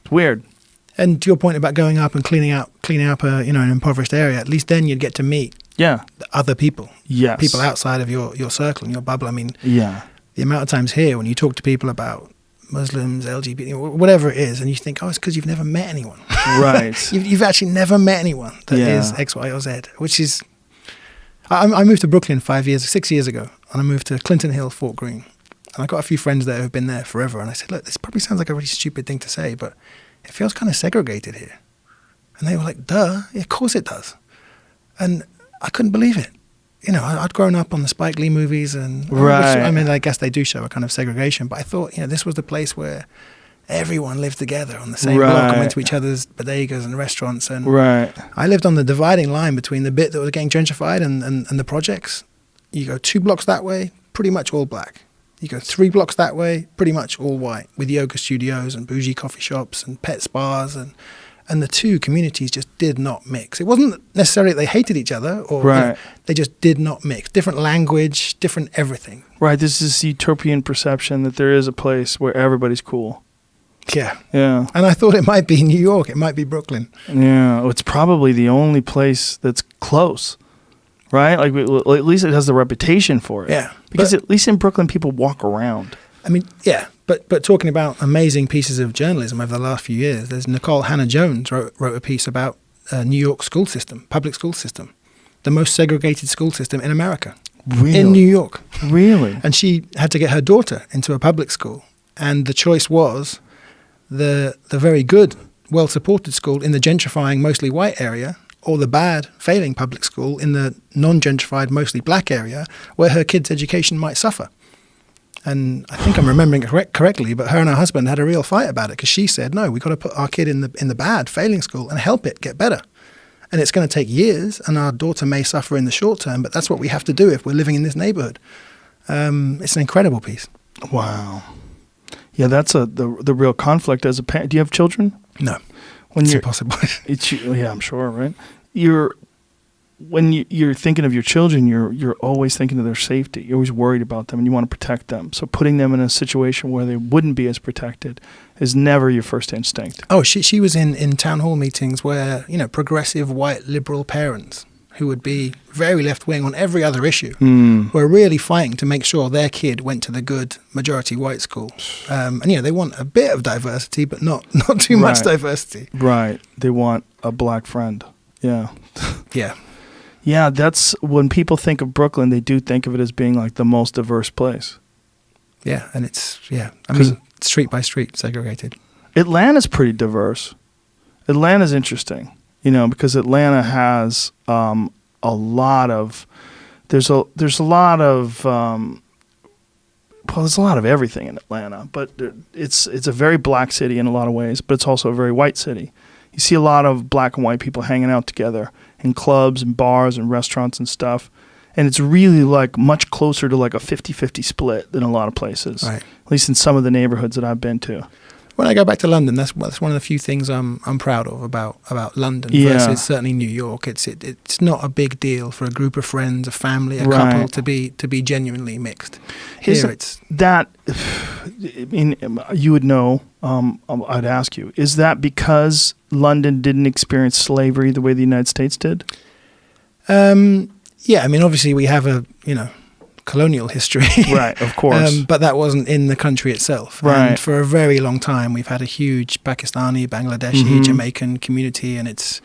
It's weird. And to your point about going up and cleaning up an impoverished area, at least then you'd get to meet other people. Yes. People outside of your circle and your bubble. I mean, Yeah. the amount of times here when you talk to people about Muslims, LGBT, whatever it is, and you think, oh, it's because you've never met anyone. Right. You've actually never met anyone that is X, Y, or Z, which is... I moved to Brooklyn 6 years ago, and I moved to Clinton Hill, Fort Greene. And I got a few friends there who've been there forever, and I said, look, this probably sounds like a really stupid thing to say, but it feels kind of segregated here. And they were like, duh, yeah, of course it does. And I couldn't believe it. You know, I'd grown up on the Spike Lee movies, and right. I mean, I guess they do show a kind of segregation, but I thought, this was the place where everyone lived together on the same block and went to each other's bodegas and restaurants. And I lived on the dividing line between the bit that was getting gentrified and the projects. You go 2 blocks that way, pretty much all black. You go 3 blocks that way, pretty much all white, with yoga studios and bougie coffee shops and pet spas, and the two communities just did not mix. It wasn't necessarily they hated each other, or they just did not mix. Different language, different everything. Right, this is utopian perception that there is a place where everybody's cool. Yeah. Yeah. And I thought it might be New York, it might be Brooklyn. Yeah, well, it's probably the only place that's close. Right? Like, at least it has the reputation for it. Yeah. Because at least in Brooklyn, people walk around. I mean, yeah. But talking about amazing pieces of journalism over the last few years, there's Nicole Hannah-Jones wrote a piece about New York school system, public school system, the most segregated school system in America. Really? In New York. Really? And she had to get her daughter into a public school. And the choice was the very good, well-supported school in the gentrifying, mostly white area, or the bad, failing public school in the non-gentrified, mostly black area, where her kid's education might suffer. And I think I'm remembering it correctly, but her and her husband had a real fight about it, because she said, no, we've got to put our kid in the bad, failing school and help it get better. And it's going to take years, and our daughter may suffer in the short term, but that's what we have to do if we're living in this neighborhood. It's an incredible piece. Wow. Yeah, that's the real conflict as a parent. Do you have children? No. It's impossible. Yeah, I'm sure, right? When you're thinking of your children, you're always thinking of their safety. You're always worried about them, and you want to protect them. So putting them in a situation where they wouldn't be as protected is never your first instinct. Oh, she was in town hall meetings where, progressive white liberal parents who would be very left-wing on every other issue were really fighting to make sure their kid went to the good majority white school. And they want a bit of diversity, but not too much diversity. Right. They want a black friend. Yeah. Yeah. Yeah, that's when people think of Brooklyn, they do think of it as being like the most diverse place. Yeah, and I mean, street by street segregated. Atlanta's pretty diverse. Atlanta's interesting, because Atlanta has a lot of there's a lot of everything in Atlanta, but it's a very black city in a lot of ways, but it's also a very white city. You see a lot of black and white people hanging out together in clubs and bars and restaurants and stuff. And it's really like much closer to like a 50-50 split than a lot of places, right. At least in some of the neighborhoods that I've been to. When I go back to London, that's one of the few things I'm proud of about London versus certainly New York. It's not a big deal for a group of friends, a family, a couple to be genuinely mixed. Here it's that. I mean, you would know. I'd ask you: is that because London didn't experience slavery the way the United States did? Yeah, I mean, obviously we have a colonial history, right? Of course, but that wasn't in the country itself. Right. And for a very long time, we've had a huge Pakistani, Bangladeshi, Jamaican community, and it's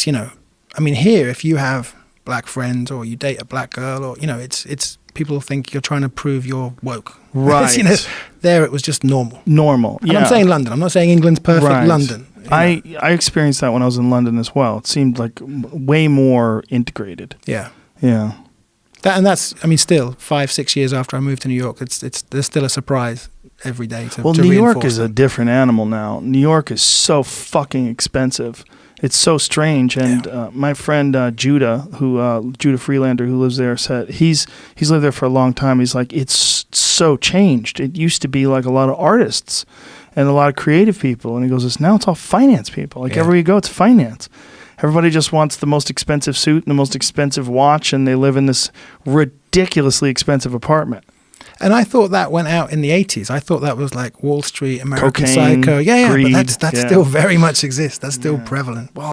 I mean, here if you have black friends or you date a black girl, or it's people think you're trying to prove you're woke. Right. There it was just normal. Normal. And I'm saying London. I'm not saying England's perfect. Right. London. I experienced that when I was in London as well. It seemed like way more integrated. Yeah. Yeah. That's I mean, still 5-6 years after I moved to New York, there's still a surprise every day to New York is a different animal now. New York is so fucking expensive. It's so strange. And my friend Judah Freelander, who lives there, said he's lived there for a long time. He's like, it's so changed. It used to be like a lot of artists and a lot of creative people, and he goes, now it's all finance people. Like everywhere you go, it's finance. Everybody just wants the most expensive suit and the most expensive watch, and they live in this ridiculously expensive apartment. And I thought that went out in the 80s. I thought that was like Wall Street, American Cocaine, Psycho. Yeah, greed, but that still very much exists. That's still prevalent.